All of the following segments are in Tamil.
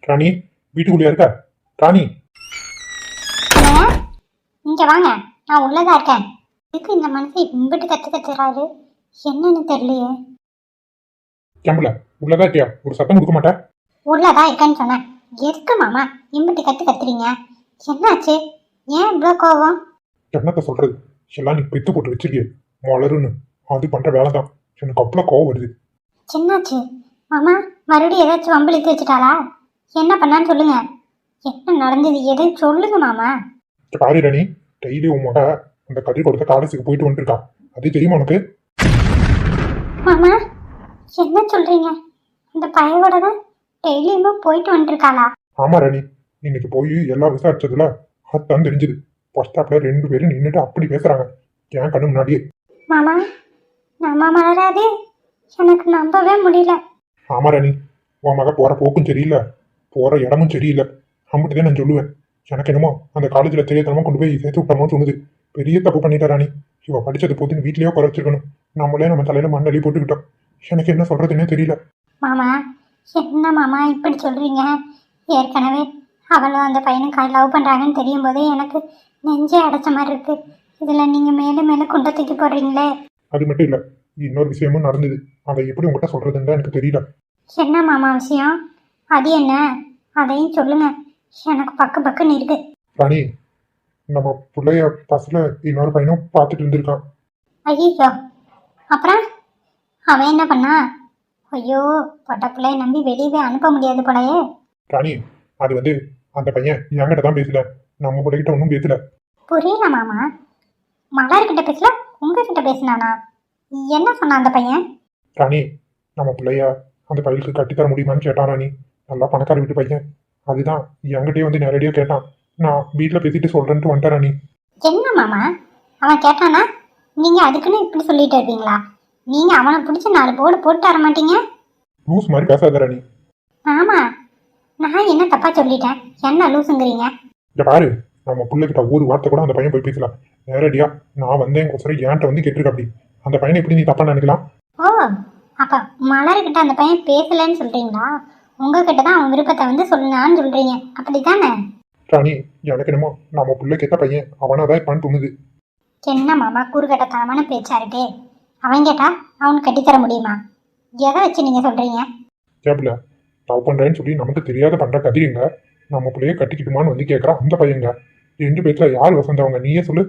ராணி வீட்டுக்குள்ளேயா இருக்க? ராணி என்னங்க? இங்க வாங்க, நான் உள்ளதா இருக்கேன். இதுக்கு இந்த மனுஷன் இம்பிட்டு கத்துறாரு, என்னன்னு தெரியலையே. கேம்புல உள்ளதா இருக்கியா? ஒரு சத்தம் கொடுக்க மாட்டேன். உள்ளதா இருக்கேன்னு சொன்னேன். எதுக்கு மாமா இம்பிட்டு கத்துறீங்க? என்னாச்சு? ஏன் இவ்வளோ கோவம்? என்னத்த சொல்றது, எல்லாம் நீ பெத்து போட்டு வச்சிருக்கிய வளருன்னு. அது பண்ற வேலை தான். எனக்கு அவ்வளோ கோவம் வருது. என்னாச்சு மாமா? மறுபடியும் ஏதாச்சும் வம்பிழுத்து வச்சுட்டாளா? என்ன பண்ணான்னு சொல்லுங்க. என்ன நடந்தது எதுவும் சொல்லுங்க மாமா. பாரு ராணி, டெய்லி உன் மக அந்த கதிர் கொடுத்த காலேஜுக்கு போயிட்டு வந்துருக்கா. அது தெரியுமா உனக்கு? மாமா என்ன சொல்றீங்க? அந்த பையனோட தான் டெய்லியுமே போயிட்டு வந்துருக்காளா? ஆமா ராணி, இன்னைக்கு போய் எல்லாம் விசாரிச்சதுல அதான் தெரிஞ்சது. பஸ் ஸ்டாப்ல 2 பேரும் நின்றுட்டு அப்படி பேசுறாங்க என் கண்ணு முன்னாடியே. மாமா நம்ம மலராதே, எனக்கு நம்பவே முடியல. ஆமா ராணி, உன் மக போற போக்கும் சரியில்லை, போற இடமும் சரியில்லை. அம்பிட்டுதான் நான் சொல்லுவேன். எனக்கு என்னமோ அந்த காலேஜ்ல தெரியாதனமா கொண்டு போய் சேர்த்து விட்டோமோ தோணுது. பெரிய தப்பு பண்ணிட்டா ராணி. இவ படிச்சது போது வீட்லயே குறை வச்சிருக்கணும். நம்மளே நம்ம தலையில மண்ணள்ளி போட்டுக்கிட்டோம். எனக்கு என்ன சொல்றதுன்னே தெரியல. மாமா என்ன மாமா இப்படி சொல்றீங்க? ஏற்கனவே அவளும் அந்த பையனுக்கு லவ் பண்றாங்கன்னு தெரியும் போதே எனக்கு நெஞ்சே அடைச்ச மாதிரி இருக்கு. இதுல நீங்க மேலும் மேலும் குண்டை தூக்கி போடுறீங்களே. அது மட்டும் இல்ல, இன்னொரு விஷயமும் நடந்தது. அதை எப்படி உங்ககிட்ட சொல்றதுன்னு தான் எனக்கு தெரியல. என்ன மாமா விஷயம்? அது என்ன? அதையும் சொல்லுங்க, எனக்கு பக்குன்னு இருக்கு. ராணி, நம்ம பிள்ளைய பஸ்ல இன்னொரு பையனும் பார்த்துட்டு இருந்திருக்கான். ஐயோ, அப்புறம் அவன் என்ன பண்ணா? ஐயோ, பொட்ட பிள்ளைய நம்பி வெளியவே அனுப்ப முடியாது போலயே. ராணி, அது வந்து அந்த பையன் என்கிட்ட தான் பேசல, நம்ம பிள்ளைகிட்ட ஒன்றும் பேசல. புரியல மாமா. மலர்கிட்ட பேசல, உங்ககிட்ட பேசினானா? என்ன சொன்னான் அந்த பையன்? ராணி, நம்ம பிள்ளைய அந்த பையனுக்கு கட்டித்தர முடியுமான்னு கேட்டான் ராணி. நல்லா பணக்கார வீட்டு பையன். அதுதான் என்கிட்டயே வந்து நேரடியாக கேட்டான். நான் வீட்டில் பேசிட்டு சொல்றேன்ட்டு வந்துட்டேன் ராணி. என்ன மாமா, அவன் கேட்டானா? நீங்க அதுக்குன்னு இப்படி சொல்லிட்டு இருப்பீங்களா? நீங்க அவனை பிடிச்சி 4 போர்டு போட்டு தர மாட்டீங்க? லூஸ் மாதிரி பேசாத ராணி. ஆமா, நான் என்ன தப்பா சொல்லிட்டேன்? என்ன லூசுங்கிறீங்க? இங்க பாரு, நம்ம பிள்ளைகிட்ட ஒரு வார்த்தை கூட அந்த பையன் போய் பேசலாம். நேரடியா நான் வந்தேன் கொசரம் ஏன்ட்ட வந்து கேட்டிருக்க. அப்படி அந்த பையனை எப்படி நீ தப்பா நினைக்கலாம்? ஓ, அப்ப மலர்கிட்ட அந்த பையன் பேசலன்னு சொல்றீங்களா? உங்ககிட்ட தான் அவன் விருப்பத்தை வந்து சொல்லலான்னு சொல்றீங்க, அப்படித்தானே? ராணி, எனக்கு என்னமோ நம்ம பிள்ளைக்கு ஏத்த பையன் அவனாதான் இருப்பான்னு தோணுது. என்ன மாமா குறுகட்டத்தனமான பேச்சா இருக்கே. அவன் கேட்டா அவனுக்கு கட்டித்தர முடியுமா? எதை வச்சு நீங்க சொல்றீங்க? கேப்ல லவ் பண்றேன்னு சொல்லி நமக்கு தெரியாத பண்ற கதிரிங்க நம்ம பிள்ளைய கட்டிக்கிட்டுமான்னு வந்து கேட்கறான் அந்த பையங்க. 2 பேத்துல யார் வசந்தவங்க நீயே சொல்லு.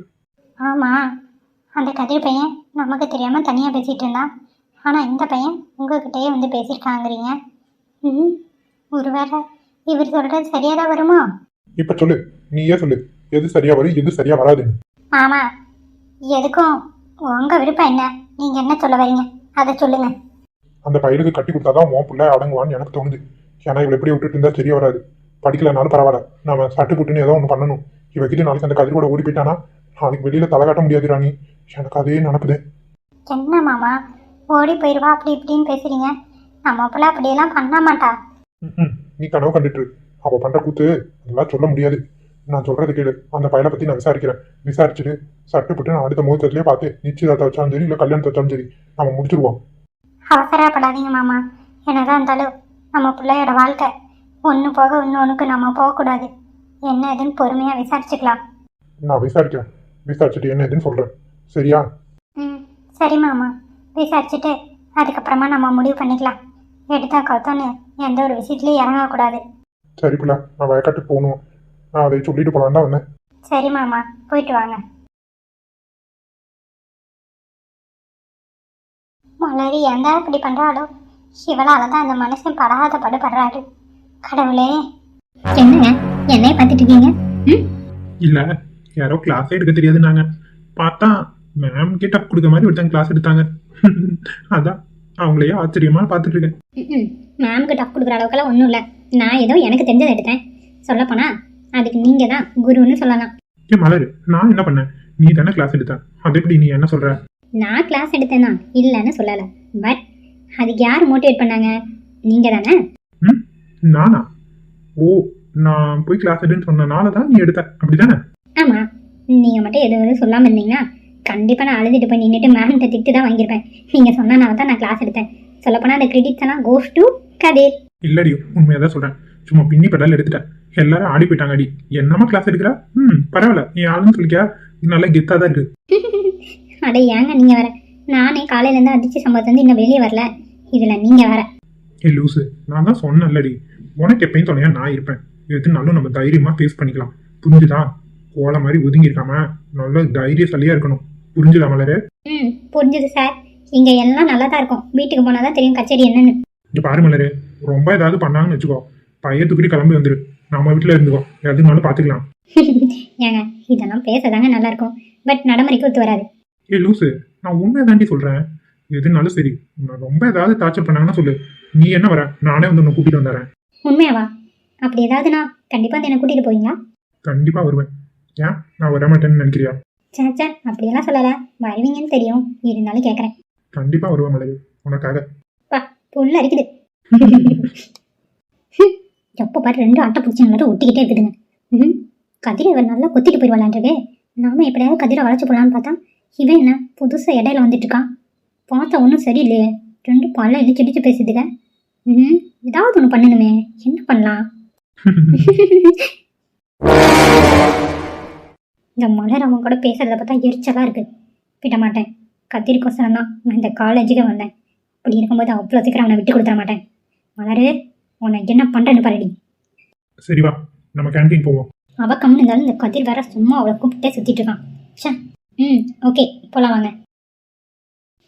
ஆமா, அந்த கதிர் பையன் நமக்கு தெரியாம தனியா பேசிட்டு இருந்தான். ஆனா இந்த பையன் உங்ககிட்டயே வந்து பேசியிருக்காங்கிறீங்க. ஒருவேளை இவர் சொல்றது சரியாதான் வருமோ? இப்ப சொல்லு, நீயே சொல்லு, எது சரியா வரும் எது சரியா வராதுன்னு. ஆமா, எதுக்கும் உங்க விருப்பம் என்ன? நீங்க என்ன சொல்ல வரீங்க அதை சொல்லுங்க. அந்த பையனுக்கு கட்டி கொடுத்தாதான் உன் பிள்ளை அடங்குவான்னு எனக்கு தோணுது. ஏன்னா இவளை எப்படி விட்டுட்டு இருந்தா சரியா வராது. படிக்கலனாலும் பரவாயில்ல, நம்ம சட்டு புட்டுன்னு ஏதோ ஒன்று பண்ணணும். இவகிட்ட நாளைக்கு அந்த கதிரோட ஓடி போயிட்டானா நாளைக்கு வெளியில தலை காட்ட முடியாது ராணி. எனக்கு அதே நடக்குது. என்ன மாமா ஓடி போயிடுவா அப்படி இப்படின்னு பேசுறீங்க? நம்ம பிள்ளை அப்படியெல்லாம் பண்ண மாட்டா. நீ கனவு கண்டுட்டு அவ பண்ற கூத்து அதெல்லாம் சொல்ல முடியாது. நான் சொல்றது கேளு, அந்த பையனை பத்தி நான் விசாரிக்கிறேன். விசாரிச்சுட்டு சட்டுப்பட்டு நான் அடுத்த முகூர்த்தத்திலேயே பார்த்து நிச்சயதார்த்தம் வச்சாலும் சரி இல்லை கல்யாணத்தை வச்சாலும் சரி நம்ம முடிச்சிருவோம். அவசரப்படாதீங்க மாமா. என்னதான் இருந்தாலும் நம்ம பிள்ளையோட வாழ்க்கை ஒன்று போக இன்னொன்றுக்கு நம்ம போகக்கூடாது. என்ன ஏதுன்னு பொறுமையா விசாரிச்சுக்கலாம். நான் விசாரிக்கிறேன். விசாரிச்சுட்டு என்ன ஏதுன்னு சொல்றேன், சரியா? சரி மாமா, விசாரிச்சுட்டு அதுக்கப்புறமா நம்ம முடிவு பண்ணிக்கலாம். எடுத்தா கவுத்தோன்னு எந்த ஒரு விஷயத்துலையும் இறங்கக்கூடாது. சரி பிள்ளை, நான் வயக்காட்டுக்கு போகணும். நான் அதை சொல்லிட்டு போலான்னு தான் வந்தேன். சரி மாமா, போயிட்டு வாங்க. மலரி ஏன்டா இப்படி பண்றாளோ? இவளால தான் அந்த மனுஷன் படாத படுறாரு. கடவுளே. என்னங்க என்னைய பார்த்துட்டு இருக்கீங்க? இல்ல, யாரோ கிளாஸ் எடுக்க தெரியாதுன்னாங்க. பார்த்தா மேம் கிட்ட கொடுக்க மாதிரி ஒருத்தங்க கிளாஸ் எடுத்தாங்க. அதான் அவங்களையே ஆச்சரியமா பார்த்துட்டு இருக்கேன். மேம்க்கு டஃப் கொடுக்குற அளவுக்குலாம் ஒன்றும் இல்லை. நான் ஏதோ எனக்கு தெரிஞ்சதை எடுத்தேன். சொல்லப்போனா அதுக்கு நீங்க தான் குருன்னு சொல்லலாம். ஏன் மலர், நான் என்ன பண்ணேன்? நீ தானே கிளாஸ் எடுத்த, அது எப்படி நீ என்ன சொல்ற? நான் கிளாஸ் எடுத்தேன்னா இல்லைன்னு சொல்லலை. பட் அதுக்கு யார் மோட்டிவேட் பண்ணாங்க? நீங்க தானே. நானா? ஓ, நான் போய் கிளாஸ் எடுன்னு சொன்னனால தான் நீ எடுத்த, அப்படிதானே? ஆமா, நீங்க மட்டும் எதுவும் சொல்லாம இருந்தீங்கன்னா கண்டிப்பா நான் அழுதுட்டு போய் நின்றுட்டு மேம்கிட்ட திட்டு தான் வாங்கியிருப்பேன். நீங்க சொன்னனால தான் நான் கிளாஸ் எடுத்தேன். சொல்லப்போனா அந்த கிரெடிட்ஸ் எல்லாம் கோஸ் டு கதிர். இல்லடி, உண்மையாக தான் சொல்றேன். சும்மா பின்னி பெடல் எடுத்துட்டேன். எல்லாரும் ஆடி போயிட்டாங்க. அடி என்னமா கிளாஸ் எடுக்கிறா? பரவாயில்ல, என் ஆளுன்னு சொல்லிக்கா. இது நல்லா கெத்தா தான் இருக்கு. அட ஏங்க நீங்க வேற, நானே காலையில இருந்து அடிச்சு சம்பவத்தை வந்து இன்னும் வெளியே வரல, இதுல நீங்க வேற. ஏ லூசு, நான் தான் சொன்னேன்லடி, உனக்கு எப்பயும் துணையா நான் இருப்பேன். எதுனாலும் நம்ம தைரியமா ஃபேஸ் பண்ணிக்கலாம். புரிஞ்சுதா? கோலை மாதிரி ஒதுங்கி இருக்காம நல்ல தைரியசாலியா இருக்கணும். புரிஞ்சுதா மலரு? புரிஞ்சுது சார். இங்க எல்லாம் நல்லா தான் இருக்கும், வீட்டுக்கு போனாதான் தெரியும் கச்சேரி என்னன்னு. இங்க பாரு மலரு, ரொம்ப ஏதாவது பண்ணாங்கன்னு வச்சுக்கோ, பைய தூக்கிட்டு கிளம்பி வந்துரு. நம்ம வீட்டுல இருந்துக்கோ, எதுனாலும் பாத்துக்கலாம். ஏங்க இதெல்லாம் பேசதாங்க நல்லா இருக்கும், பட் நடைமுறைக்கு ஒத்து வராது. ஏ லூசு, நான் உண்மையை தாண்டி சொல்றேன். எதுனாலும் சரி, நான் ரொம்ப ஏதாவது டார்ச்சர் பண்ணாங்கன்னா சொல்லு. நீ என்ன வர, நானே வந்து உன்னை கூட்டிட்டு வந்துடுறேன். உண்மையாவா? அப்படி ஏதாவதுனா கண்டிப்பா வந்து என்ன கூட்டிட்டு போவீங்களா? கண்டிப்பா வருவேன். ஏன் நான் வர மாட்டேன்னு நினைக்கிறியா? சேச்சா அப்படியெல்லாம் சொல்லல, வருவீங்கன்னு தெரியும், இருந்தாலும் கேட்கறேன். கண்டிப்பா வருவேன் மலரு, உனக்காக. பா புல்ல இருக்குது. எப்போ பாரு ரெண்டு அட்டை பிடிச்சி ஒட்டிக்கிட்டே இருக்குதுங்க. கதிரை இவர் நல்லா கொத்திட்டு போயிடுவாளான்றது. நாம எப்படியாவது கதிரை வளைச்சு போடலான்னு பார்த்தா இவன் என்ன புதுசா இடையில வந்துட்டு இருக்கான். பார்த்தா ஒன்றும் சரியில்லையே, ரெண்டு பல்ல இடிச்சு இடிச்சு பேசுதுங்க. ஏதாவது ஒன்று பண்ணணுமே, என்ன பண்ணலாம்? இந்த மலர் அவன் கூட பேசுறத பார்த்தா எரிச்சலா இருக்கு. விட மாட்டேன். கத்திரிக்கோசரம் தான் நான் இந்த காலேஜுக்கு வந்தேன். அப்படி இருக்கும்போது அவ்வளோ சீக்கிரம் அவனை விட்டு கொடுத்துட மாட்டேன். மலரு, உன்னை என்ன பண்றேன்னு பாருடி. சரி வா, நம்ம கேண்டீன் போவோம். அவ கம்மி இருந்தாலும் இந்த கதிர் வேற சும்மா அவளை கூப்பிட்டே சுத்திட்டு இருக்கான். ஓகே போலாம் வாங்க.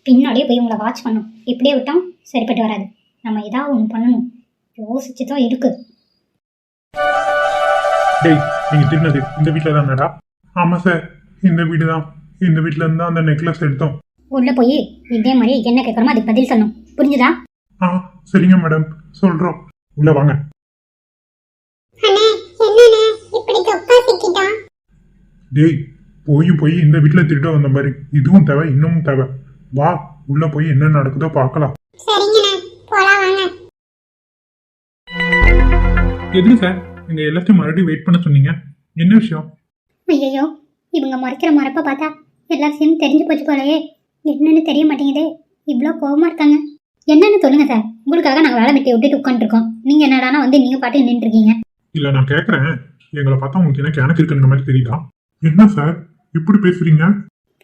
பின்னாடியே போய் உங்களை வாட்ச் பண்ணும். இப்படியே விட்டோம் சரிப்பட்டு வராது. நம்ம ஏதாவது ஒன்று பண்ணணும், யோசிச்சு தான் இருக்கு. டேய், நீங்க திருநது இந்த வீட்டுல தானடா? ஆமா சார், இந்த வீடு தான். இந்த வீட்டுல இருந்தா அந்த நெக்லஸ் எடுத்தோம். உள்ள போய் இதே மாதிரி என்ன கேட்கறோமோ அதுக்கு பதில் சொல்லணும், புரிஞ்சுதா? சரிங்க மேடம், சொல்றோம். உள்ள வாங்க. டேய், போய் இந்த வீட்டுல திருட வந்த மாதிரி இதுவும் தேவை, இன்னமும் தேவை. வா, உள்ள போய் என்ன நடக்குதோ பார்க்கலாம். எதுக்கு சார் எங்க எல்லாத்தையும் மறுபடியும் வெயிட் பண்ண சொன்னீங்க? என்ன விஷயம்? ஐயோ, இவங்க மறைக்கிற மறைப்ப பார்த்தா எல்லாத்தையும் தெரிஞ்சு போச்சு போலயே. என்னன்னு தெரிய மாட்டேங்குதே, இவ்வளோ கோவமா இருக்காங்க. என்னன்னு சொல்லுங்க சார், உங்களுக்காக நாங்கள் வேலை வெட்டி விட்டுட்டு உட்காந்துருக்கோம். நீங்க என்னடானா வந்து நீங்க பாட்டு நின்று இருக்கீங்க. இல்ல, நான் கேக்குறேன், எங்களை பார்த்தா உங்களுக்கு என்ன கணக்கு இருக்குங்கிற மாதிரி தெரியுதா? என்ன சார் இப்படி பேசுறீங்க?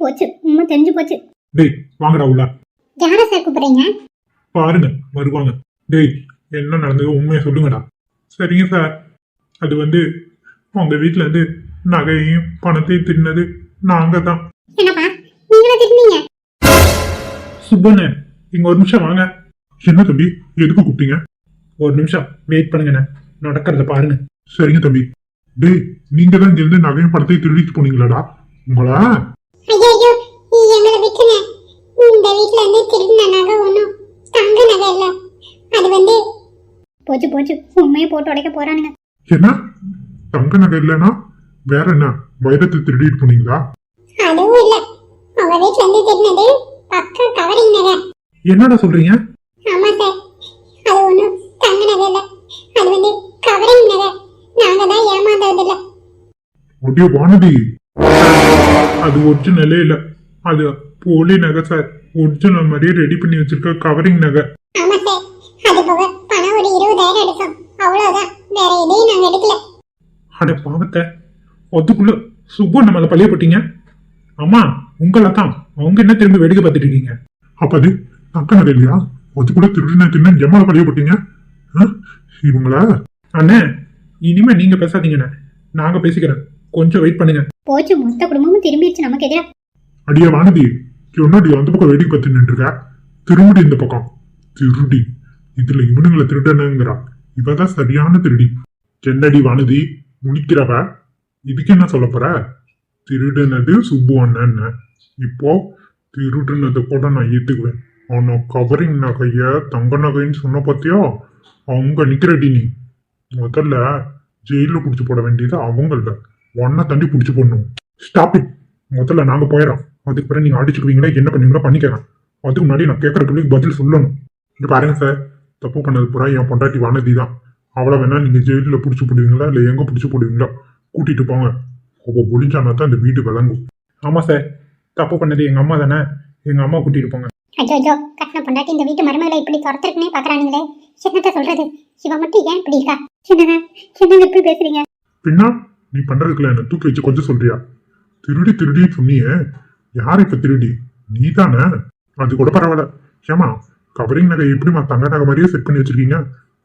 போச்சு, உண்மை தெரிஞ்சு போச்சு. டேய் வாங்கடா உள்ள. யார சார் கூப்பிடுறீங்க? பாருங்க வருவாங்க. டேய், என்ன நடந்ததோ உண்மையை சொல்லுங்கடா. சரிங்க சார், அது வந்து உங்க வீட்டுல இருந்து நகையையும் பணத்தையும் தின்னது நாங்க தான். என்னப்பா நீங்களே தின்னீங்க? சுப்பண்ணே, இங்க ஒரு நிமிஷம் வாங்க. என்ன தம்பி, எதுக்கு கூப்பிட்டீங்க? ஒரு நிமிஷம் வெயிட் பண்ணுங்கண்ணே, நடக்கிறத பாருங்க. சரிங்க தம்பி. டேய், நீங்க தான் இங்க இருந்து நகையும் பணத்தையும் திருடிட்டு போனீங்களாடா? உங்களா? ஐயோ, எங்களை விட்டுங்க. இந்த வீட்ல இருந்து திருடின நகை ஒண்ணும் தங்க நகை இல்ல. அது வந்து போச்சு போச்சு, உண்மையை போட்டு உடைக்க போறானுங்க. என்ன தங்க நகை இல்லைன்னா வேற என்ன, வைரத்தை திருடிட்டு போனீங்களா? அதுவும் இல்ல. அவங்க வீட்ல இருந்து திருடினது பக்க கவரிங் நகை. என்னடா சொல்றீங்க? ஆமா சார், அது ஒண்ணும் தங்க நகை இல்ல. அது வந்து கவரிங் நகை. நாங்க தான் ஏமாந்தது இல்ல. ஒடியோ வானதி, அது ஒரிஜினலே இல்ல, அது போலி நகை சார். ஒரிஜினல் மாதிரியே ரெடி பண்ணி வச்சிருக்க கவரிங் நகை. ஆமா சார், அது போக பணம் ஒரு 20,000 எடுத்தோம், அவ்வளவுதான். வேற எதையும் நாங்க எடுக்கல. அட பாவத்தை, அதுக்குள்ள சுப்பு நம்மள பழைய போட்டீங்க. ஆமா, உங்களை தான். அவங்க என்ன திரும்பி வேடிக்கை பார்த்துட்டு இருக்கீங்க? அப்ப அது தங்க நகை இல்லையா? அதுக்குள்ள திருடின தின்ன எம்மள பழைய போட்டீங்க இவங்கள. அண்ணே, இனிமே நீங்க பேசாதீங்கண்ணே, நாங்க பேசிக்கிறேன். கொஞ்சம் வெயிட் பண்ணுங்க. போச்சு, மொத்த குடும்பமும் திரும்பிடுச்சு நமக்கு எதிரா. அடியா வானதி, சொன்னாடி அந்த பக்கம் வேடிக்கை பார்த்து நின்றுருக்க, திரும்பி இந்த பக்கம். திருடி, இதுல இவனுங்களை திருடனுங்கிறா. இவதான் சரியான திருடி. என்னடி வானதி முனிக்கிறவ? இதுக்கு என்ன சொல்ல போற? திருடுனது சுப்பு அண்ணன். இப்போ திருடுனதை கூட நான் ஏத்துக்குவேன். ஆனா கவரிங் நகைய தங்க நகைன்னு சொன்ன பார்த்தியா, அவங்க நிக்கிறடி. நீ முதல்ல ஜெயில புடிச்சு போட வேண்டியது அவங்கள, ஒன்ன தண்டி புடிச்சு போடணும். Stop it. முதல்ல நாங்க போயிடறோம், அதுக்கு பிறகு நீங்க அடிச்சுக்குவீங்களா என்ன பண்ணுவீங்களா பண்ணிக்கிறேன். அதுக்கு முன்னாடி நான் கேட்கற கேள்விக்கு பதில் சொல்லணும். இங்க பாருங்க சார், தப்பு பண்ணது பூரா என் பொண்டாட்டி வானதி தான். அவளை வேணா நீங்க ஜெயிலில் பிடிச்சி போடுவீங்களா இல்லை எங்க பிடிச்சி போடுவீங்களா? கூட்டிட்டு போங்க. அப்போ ஒளிஞ்சானா தான் இந்த வீடு விளங்கும். ஆமா சார், தப்பு பண்ணது எங்க அம்மா தானே, எங்க அம்மா கூட்டிட்டு போங்க. ஐயோ, கட்டின பொண்டாட்டி இந்த வீட்டு மருமகளை இப்படி துரத்துருக்குனே பாக்குறானுங்களே, என்னத்த சொல்றது? இவ மட்டும் ஏன் இப்படி இருக்கா? என்னங்க என்னங்க இப்படி பேசுறீங்க? பின்னா நீ பண்றதுக்குள்ள என்ன தூக்கி வச்சு கொஞ்சம் சொல்றியா? திருடி திருடின்னு சொன்னியே, யார் இப்ப திருடி? நீ தானே? அது கூட பரவாயில்ல. ஏமா கவரிங் நகை எப்படிமா தங்க நகை மாதிரியே செட் பண்ணி வச்சிருக்கீங்க?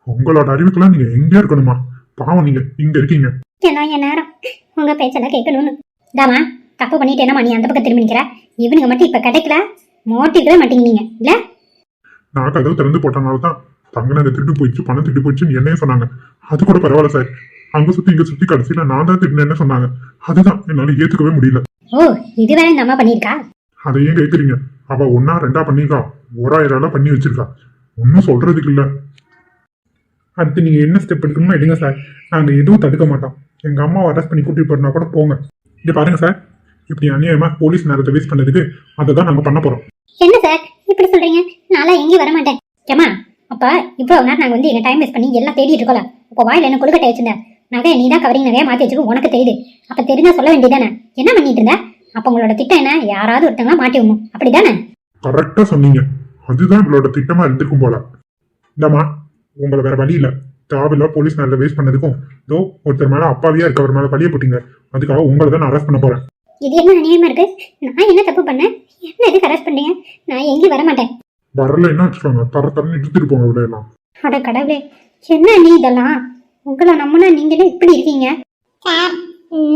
உங்களோட அறிவுக்கெல்லாம் நீங்க எங்கேயா இருக்கணுமா? பாவம், நீங்க இங்க இருக்கீங்க. ஏன்னா என் நேரம் உங்க பேச்செல்லாம் கேட்கணும்னு. தாமா தப்பு பண்ணிட்டு என்னமா நீ அந்த பக்கம் திரும்பி நிக்கிற? இவனுங்க மட்டும் இப்ப கிடைக்கல மோட்டிக்கவே மாட்டேங்கிறீங்க இல்ல? நான் கதவு திறந்து போட்டனால தான் தங்க நகை திருட்டு போயிடுச்சு, பணம் திருட்டு போயிடுச்சுன்னு என்னையே சொன்னாங்க. அது கூட பரவாயில்ல சார். அங்க சுத்தி இங்க சுத்தி கடைசியில நான் தான் திருடினேன்னு சொன்னாங்க. அதுதான் என்னால ஏத்துக்கவே முடியல. ஓ இது வேற இந்த அம்மா பண்ணிருக்கா? அதை ஏன் கேக்குறீங்க? அவ ஒன்னா ரெண்டா பண்ணிருக்கா, 1000 பண்ணி வச்சிருக்கா. ஒன்னும் சொல்றதுக்கு இல்ல. அடுத்து நீங்க என்ன ஸ்டெப் எடுக்கணுமோ எடுங்க சார். நாங்க எதுவும் தடுக்க மாட்டோம். எங்க அம்மாவை அரெஸ்ட் பண்ணி கூட்டிட்டு போறனா கூட போங்க. இங்க பாருங்க சார், இப்படி அநியாயமா போலீஸ் நேரத்தை வேஸ்ட் பண்ணதுக்கு அதை தான் நாங்க பண்ண போறோம். என்ன சார் இப்படி சொல்றீங்க? நான்லாம் எங்கேயும் வர மாட்டேன். ஏமா அப்ப இவ்வளவு நேரம் நாங்க எங்க டைம் வேஸ்ட் பண்ணி எல்லாம் தேடிட்டு இருக்கோம். அப்போ வாயில என்ன கொழுக்கட்டை வச்சிருந்தேன். நகை நீ தான் கவரிங் நகையா மாத்தி வச்சிருக்க, உனக்கு தெரியுது. அப்ப தெரிஞ்சா சொல்ல வேண்டியதானே? என்ன பண்ணிட்டு இருந்த? அப்ப உங்களோட திட்டம் என்ன? யாராவது ஒருத்தங்களா மாட்டி விடணும் அப்படிதானே? கரெக்டா சொன்னீங்க. அதுதான் இவளோட திட்டமா இருந்திருக்கும் போல. இந்தம்மா, உங்களை வேற வழி இல்ல. தேவையில்ல போலீஸ் நேரத்தை வேஸ்ட் பண்ணதுக்கும் இதோ ஒருத்தர் மேல அப்பாவியா இருக்கவர் மேல பழிய போட்டீங்க. அதுக்காக உங்களை தான் நான் அரெஸ்ட் பண்ண போறேன். இது என்ன அநியாயமா இருக்கு? நான் என்ன தப்பு பண்ணேன்? என்ன எதுக்கு அரெஸ்ட் பண்ணீங்க? நான் எங்கேயும் வர மாட்டேன். வரல என்ன வச்சுக்கோங்க, தரன்னு எடுத்துட்டு போங்க இவ்வளோ எல்லாம். அட கடவுளே, என்ன நீ இதெல்லாம்? உங்களை நம்பினா நீங்களே இப்படி இருக்கீங்க. சார்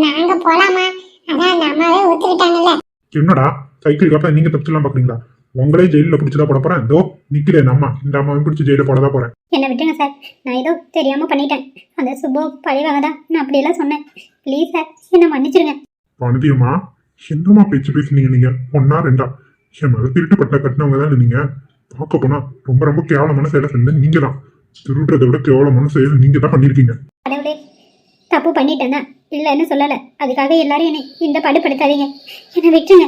நாங்க போலாமா? அதான் அந்த அம்மாவே ஒத்துக்கிட்டாங்கல்ல. என்னடா சைக்கிள் காப்ப நீங்க தப்பிச்சுலாம் பாக்குறீங்களா? உங்களே ஜெயில பிடிச்சதா போட போறேன். இதோ நிக்கிறேன் அம்மா, இந்த அம்மாவையும் பிடிச்சி ஜெயில போடதான் போறேன். என்னை விட்டுங்க சார், நான் ஏதோ தெரியாம பண்ணிட்டேன். அந்த சுபோ பழிவாக தான் நான் அப்படியெல்லாம் சொன்னேன். ப்ளீஸ் சார் என்னை மன்னிச்சிருங்க. பணதியம்மா, என்னம்மா பேச்சு பேசுனீங்க நீங்க? ஒன்னா ரெண்டா என் மேல திருட்டு பட்ட கட்டினவங்க தானே நீங்க. பார்க்க போனா ரொம்ப ரொம்ப கேவலமான செயலை செஞ்ச நீங்க தான். திருடுறதை விட கேவலமான செயல் நீங்க தான் பண்ணிருக்கீங்க. கடவுளே, தப்பு பண்ணிட்டேன்னா இல்லைன்னு சொல்லலை. அதுக்காக எல்லாரும் என்னை இந்த படுப்படுத்தாதீங்க. என்னை விட்டுருங்க.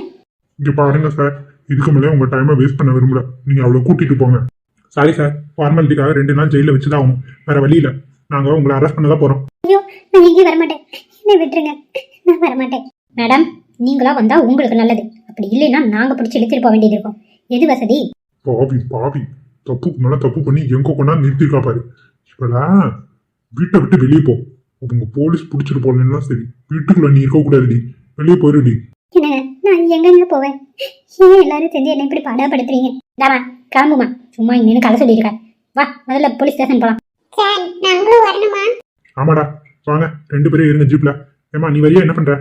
இங்க பாருங்க சார், இதுக்கு மேலே உங்க டைமை வேஸ்ட் பண்ண விரும்பல. நீங்க அவளை கூட்டிட்டு போங்க. சாரி சார், ஃபார்மாலிட்டிக்காக 2 நாள் ஜெயில வச்சுதான் ஆகணும். வேற வழி இல்ல. நாங்க உங்களை அரெஸ்ட் பண்ணதான் போறோம். ஐயோ நான் எங்கேயும் வரமாட்டேன். என்னை விட்டுருங்க, நான் வரமாட்டேன். மேடம் நீங்களா வந்தா உங்களுக்கு நல்லது. அப்படி இல்லைன்னா நாங்க பிடிச்சி இழுத்துட்டு போக வேண்டியது இருக்கும். எது வசதி? பாவி பாவி, தப்புக்கு மேல தப்பு பண்ணி எங்க கொண்டா நிறுத்திருக்கா பாரு. இப்படா வீட்டை விட்டு வெளியே போ. உங்க போலீஸ் பிடிச்சிட்டு போனா சரி, வீட்டுக்குள்ள நீ இருக்க கூடாதுடி. வெளியே போயிருடி. என்னங்க நான் எங்கெங்க போவேன்? ஏன் எல்லாரும் செஞ்சு என்ன இப்படி பாடப்படுத்துறீங்க? தாமா கிளம்புமா, சும்மா இங்கன்னு கதை சொல்லியிருக்க. வா முதல்ல போலீஸ் ஸ்டேஷன் போலாம். சார் நாங்களும் வரணுமா? ஆமாடா வாங்க, 2 பேரும் இருங்க ஜீப்ல. ஏமா நீ வரியா? என்ன பண்ற?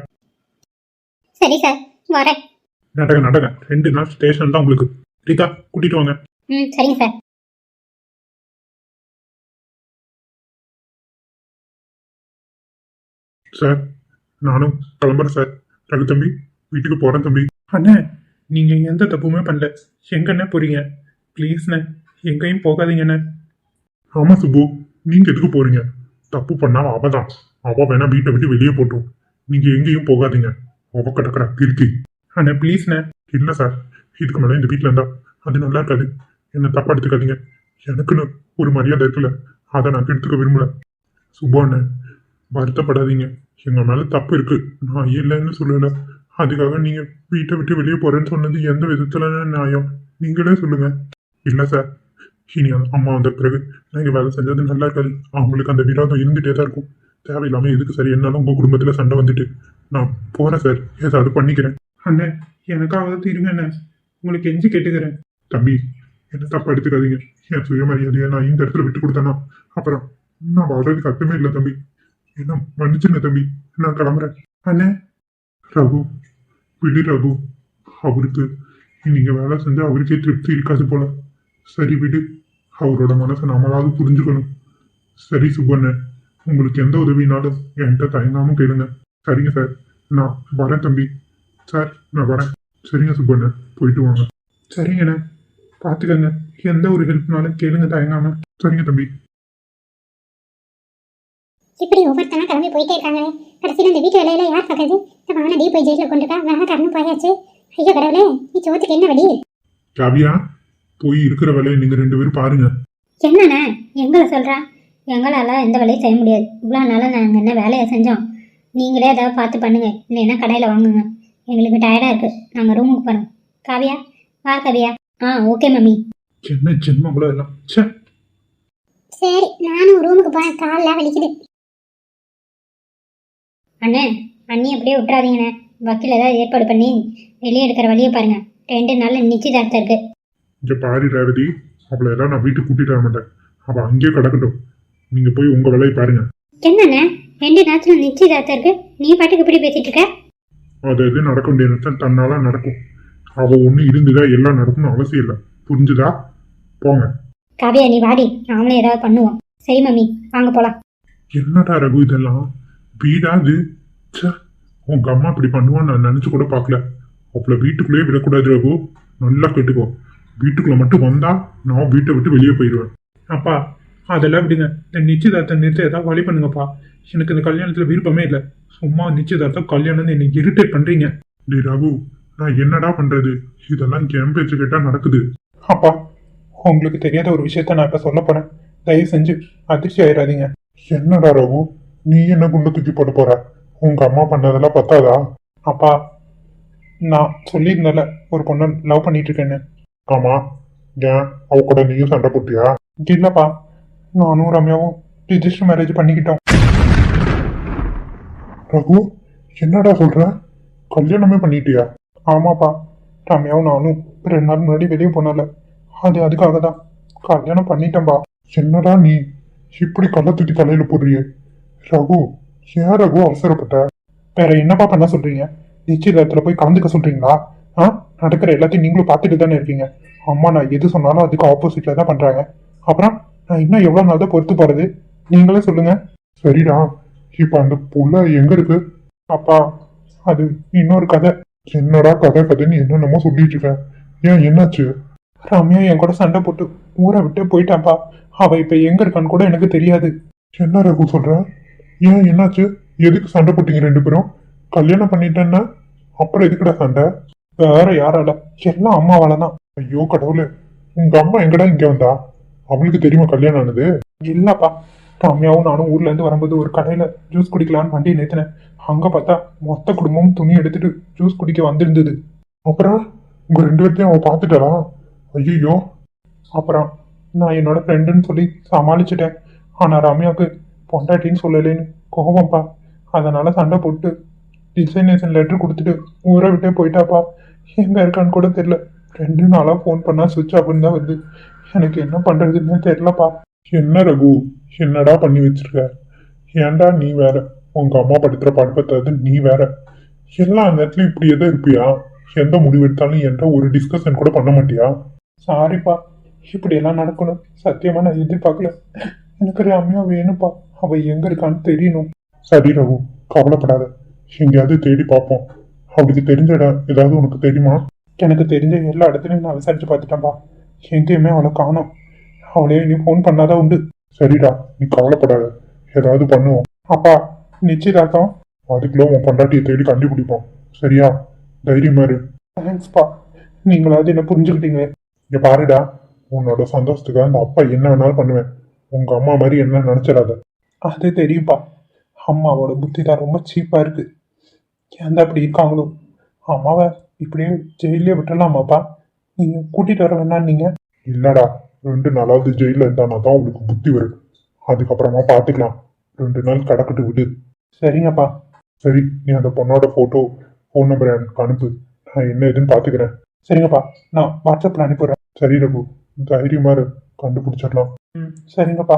சரி சார் வரேன். நடக்க 2 நாள் ஸ்டேஷன் தான் உங்களுக்கு. ரீதா கூட்டிட்டு வாங்க. ம் சரிங்க சார். சார் நானும் கிளம்புறேன் சார். ரகு தம்பி வீட்டுக்கு போறேன் தம்பி. அண்ணே நீங்க எந்த தப்புமே பண்ணல. எங்கண்ணே போறீங்க? ப்ளீஸ்ண்ணே எங்கேயும் போகாதீங்கண்ணே. ஆமா சுப்பு, நீங்க எதுக்கு போறீங்க? தப்பு பண்ணா அவ தான். அவ வேணா வீட்டை விட்டு வெளியே போட்டோம். நீங்க எங்கேயும் போகாதீங்க. அவ கிடக்குறா கிறுக்கி. அண்ணே ப்ளீஸ்ண்ணே. இல்ல சார், இதுக்கு மேல இந்த வீட்டுல இருந்தா அது நல்லா இருக்காது. என்ன தப்பா எடுத்துக்காதீங்க. எனக்குன்னு ஒரு மரியாதை இருக்குல்ல, அதை நான் எடுத்துக்க விரும்பல. சுப்பு அண்ணே வருத்தப்படாதீங்க. எங்க மேல தப்பு இருக்கு, நான் இல்லைன்னு சொல்லல. அதுக்காக நீங்க வீட்டை விட்டு வெளியே போறேன்னு சொன்னது எந்த விதத்துல நியாயம்? நீங்களே சொல்லுங்க. இல்ல சார், இனி அம்மா வந்த பிறகு நாங்க வேலை செஞ்சது நல்லா இருக்காது. அவங்களுக்கு அந்த விரோதம் இருந்துட்டே தான் இருக்கும். தேவையில்லாம எதுக்கு சார் என்னாலும் உங்க குடும்பத்துல சண்டை வந்துட்டு. நான் போறேன் சார், ஏதாவது பண்ணிக்கிறேன். அண்ணே எனக்காவது இருங்க அண்ணே, உங்களுக்கு எஞ்சி கேட்டுக்கிறேன். தம்பி என்ன தப்பா எடுத்துக்காதீங்க. என் சுயமரியாதையை நான் இந்த இடத்துல விட்டு கொடுத்தேன்னா அப்புறம் நான் வாழ்றதுக்கு அர்த்தமே இல்லை தம்பி. என்ன மன்னிச்சுங்க தம்பி, நான் கிளம்புறேன். அண்ணே ரகு விடு ரகு, அவருக்கு நீங்க வேலை செஞ்சு அவருக்கே திருப்தி இருக்காது போல. சரி விடு, அவரோட மனசை நம்மளாவது புரிஞ்சுக்கணும். சரி சுப்பண்ண, உங்களுக்கு எந்த உதவினாலும் என்கிட்ட தயங்காம கேளுங்க. சரிங்க சார், நான் வரேன் தம்பி. சார் நான் வரேன். சரிங்க சுப்பண்ண, போயிட்டு வாங்க. சரிங்கண்ணே பார்த்துக்கங்க, எந்த ஒரு ஹெல்ப்னாலும் கேளுங்க தயங்காம. சரிங்க தம்பி. இப்படி ஒவ்வொருத்தனா கிளம்பி போயிட்டே இருக்காங்களே, கடைசியில் இந்த வீட்டு வேலையில யார் பார்க்கறது? நம்ம அவனை டீ போய் ஜெயிலில் கொண்டுட்டா வேலை காரணம் போயாச்சு. ஐயோ கடவுளே, நீ சோத்துக்கு என்ன வழி? காவியா போய் இருக்கிற வேலையை நீங்க 2 பேரும் பாருங்க. என்னண்ணே எங்களை சொல்கிறா? எங்களால் எந்த வேலையும் செய்ய முடியாது. இவ்வளோ நாளாக நாங்கள் என்ன வேலையை செஞ்சோம்? நீங்களே ஏதாவது பார்த்து பண்ணுங்க, இல்லைன்னா கடையில் வாங்குங்க. எங்களுக்கு டயர்டாக இருக்குது, நாங்கள் ரூமுக்கு போகிறோம். காவியா வா காவியா. ஆ ஓகே மம்மி. என்ன ஜென்மம் கூட எல்லாம். ச்சே. சரி நானும் ரூமுக்கு போனேன், காலெல்லாம் வலிக்குது. அண்ணே அண்ணி அப்படியே விட்டுறாதீங்கண்ணே. வக்கீல் ஏதாவது ஏற்பாடு பண்ணி வெளியே எடுக்கிற வழியை பாருங்க. 2 நாள்ல நிச்சயதார்த்தம் இருக்கு. இங்க பாரு ரேவதி, அவளை எல்லாம் நான் வீட்டுக்கு கூட்டிட்டு வர மாட்டேன். அவ அங்கேயே கிடக்கட்டும். நீங்க போய் உங்க வேலையை பாருங்க. என்னண்ணே 2 நாட்கள் நிச்சயதார்த்தம் இருக்கு, நீ பாட்டுக்கு இப்படி பேசிட்டு இருக்க? அது எது நடக்க வேண்டிய நேரத்தில் தன்னால நடக்கும். அவ ஒண்ணு இருந்துதா எல்லாம் நடக்கணும்னு அவசியம் இல்லை. புரிஞ்சுதா? போங்க. காவியா நீ வாடி, நாமளும் ஏதாவது பண்ணுவோம். சரி மம்மி வாங்க போலாம். என்னடா ரகு இதெல்லாம்? வீடா இது? ச்சே, உங்க அம்மா இப்படி பண்ணுவான்னு நான் நினைச்சு கூட பார்க்கல. அவளை வீட்டுக்குள்ளேயே விடக்கூடாது ரகு. நல்லா கேட்டுக்கோ. வீட்டுக்குள்ள மட்டும் வந்தா நான் வீட்டை விட்டு வெளியே போயிடுவேன். அப்பா அதெல்லாம் விடுங்க. இந்த நிச்சயதார்த்தம் நிறுத்த ஏதாவது வழி பண்ணுங்கப்பா. எனக்கு இந்த கல்யாணத்துல விருப்பமே இல்லை. சும்மா நிச்சயதார்த்தம் கல்யாணம் என்னை இரிட்டேட் பண்றீங்க. டே ரகு, நான் என்னடா பண்றது? இதெல்லாம் என் பேச்சு கேட்டா நடக்குது. அப்பா உங்களுக்கு தெரியாத ஒரு விஷயத்த நான் இப்ப சொல்ல போறேன். தயவு செஞ்சு அதிர்ச்சி ஆயிடாதீங்க. என்னடா ரகு, நீ என்ன குண்டு தூக்கி போட போற? உங்க அம்மா பண்ணதெல்லாம் பத்தாதா? அப்பா நான் சொல்லியிருந்தேன்ல ஒரு பொண்ணை லவ் பண்ணிட்டு இருக்கேன்னு. ஆமா, ஏன் அவ கூட நீயும் சண்டை போட்டியா? இல்லப்பா, நானும் ரம்யாவும் ரிஜிஸ்டர் மேரேஜ் பண்ணிக்கிட்டோம். ரகு என்னடா சொல்ற? கல்யாணமே பண்ணிட்டியா? ஆமாப்பா, ரம்யாவும் நானும் 2 நாள் முன்னாடி வெளியே போனால அதுக்காக தான் கல்யாணம் பண்ணிட்டேன்பா. என்னடா நீ இப்படி கள்ள தூக்கி தலையில போடுறியே? ரகு ஏன் ரகு அவசரப்பட்ட? வேற என்னப்பா பண்ண சொல்றீங்க? நிச்சயதார்த்தத்துல போய் கலந்துக்க சொல்றீங்களா? நடக்கிற எல்லாத்தையும் நீங்களும் பார்த்துட்டு தானே இருக்கீங்க. அம்மா நான் எது சொன்னாலும் அதுக்கு ஆப்போசிட்ல தான் பண்றாங்க. அப்புறம் நான் இன்னும் எவ்வளவு நாள் தான் பொறுத்து போறது? நீங்களே சொல்லுங்க. சரிடா, இப்ப அந்த புள்ள எங்க இருக்கு? அப்பா அது இன்னொரு கதை. என்னடா கதைன்னு என்னென்னமோ சொல்லிட்டு இருக்க? ஏன் என்னாச்சு? ரம்யா என் கூட சண்டை போட்டு ஊரை விட்டு போயிட்டாப்பா. அவ இப்ப எங்க இருக்கான்னு கூட எனக்கு தெரியாது. என்ன ரகு சொல்ற? ஏன் என்னாச்சு? எதுக்கு சண்டை போட்டீங்க 2 பேரும்? கல்யாணம் பண்ணிட்டேன்னா அப்புறம் எதுக்குடா சண்டை? வேற யாரால? எல்லாம் அம்மாவால தான். ஐயோ கடவுளே, உங்க அம்மா எங்கடா இங்க வந்தா? அவளுக்கு தெரியுமா கல்யாணம் ஆனது? இல்லப்பா, ரம்யாவும் நானும் ஊர்ல இருந்து வரும்போது ஒரு கடையில ஜூஸ் குடிக்கலான்னு வண்டியை நிறுத்தினேன். அங்க பார்த்தா மொத்த குடும்பமும் துணி எடுத்துட்டு ஜூஸ் குடிக்க வந்திருந்தது. அப்புறம் உங்க 2 பேர்த்தையும் அவ பாத்துட்டாளா? ஐயோ. அப்புறம் நான் என்னோட ஃப்ரெண்டுன்னு சொல்லி சமாளிச்சுட்டேன். ஆனா ரம்யாவுக்கு பொண்டாட்டின்னு சொல்லலேன்னு கோபம்ப்பா. அதனால சண்டை போட்டு டிசைனேஷன் லெட்டர் கொடுத்துட்டு ஊரை விட்டே போயிட்டாப்பா. எங்க இருக்கான்னு கூட தெரியல. 2 நாளா ஃபோன் பண்ணா சுவிட்ச் ஆஃப்னு தான் வருது. எனக்கு என்ன பண்றதுன்னு தெரியலப்பா. என்ன ரகு, என்னடா பண்ணி வச்சிருக்க? ஏன்டா நீ வேற, உங்க அம்மா படுத்துற படுப்பத்தாது நீ வேற. எல்லா நேரத்துலயும் இப்படி எதை இருப்பியா? எந்த முடிவு எடுத்தாலும் என்கிட்ட ஒரு டிஸ்கஷன் கூட பண்ண மாட்டியா? சாரிப்பா, இப்படி எல்லாம் நடக்கணும் சத்தியமா நான் எதிர்பார்க்கல. எனக்கு ரம்யா வேணும்ப்பா. அவ எங்க இருக்கான்னு தெரியணும். சரி ரகு, கவலைப்படாத. எங்கேயாவது தேடி பார்ப்போம். அவளுக்கு தெரிஞ்ச இடம் ஏதாவது உனக்கு தெரியுமா? எனக்கு தெரிஞ்ச எல்லா இடத்துலையும் நான் விசாரிச்சு பார்த்துட்டேன்ப்பா. எங்கேயுமே அவளை காணோம். அவளே நீ ஃபோன் பண்ணாதான் உண்டு. சரிடா, நீ கவலைப்படாத. ஏதாவது பண்ணுவோம். அப்பா நிச்சயதார்த்தம் அதுக்குள்ள உன் பொண்டாட்டியை தேடி கண்டுபிடிப்போம். சரியா? தைரியமா இரு. தேங்க்ஸ்ப்பா, நீங்களாவது என்ன புரிஞ்சுக்கிட்டீங்களே. இங்க பாருடா, உன்னோட சந்தோஷத்துக்காக அந்த அப்பா என்ன வேணாலும் பண்ணுவேன். உங்க அம்மா மாதிரி என்ன நினைச்சிடாத. அது தெரியும்ப்பா, அம்மாவோட புத்தி தான் ரொம்ப சீப்பா இருக்கு. ஏன் அப்படி இருக்காங்களோ? அம்மாவை இப்படியே ஜெயிலே விட்டுலாமாப்பா? நீங்க கூட்டிட்டு வர வேணாம் நீங்க. இல்லடா, 2 நாளாவது ஜெயில இருந்தானா தான் உங்களுக்கு புத்தி வரும். அதுக்கப்புறமா பாத்துக்கலாம். 2 நாள் கடக்கட்டு விடு. சரிங்கப்பா. சரி, நீ அந்த பொண்ணோட ஃபோன் நம்பர் எனக்கு அனுப்பு. நான் என்ன ஏதுன்னு பாத்துக்கிறேன். சரிங்கப்பா, நான் வாட்ஸ்அப்ல அனுப்பிடுறேன். சரி ரகு, தைரியமா கண்டுபிடிச்சிடலாம். சரிங்கப்பா.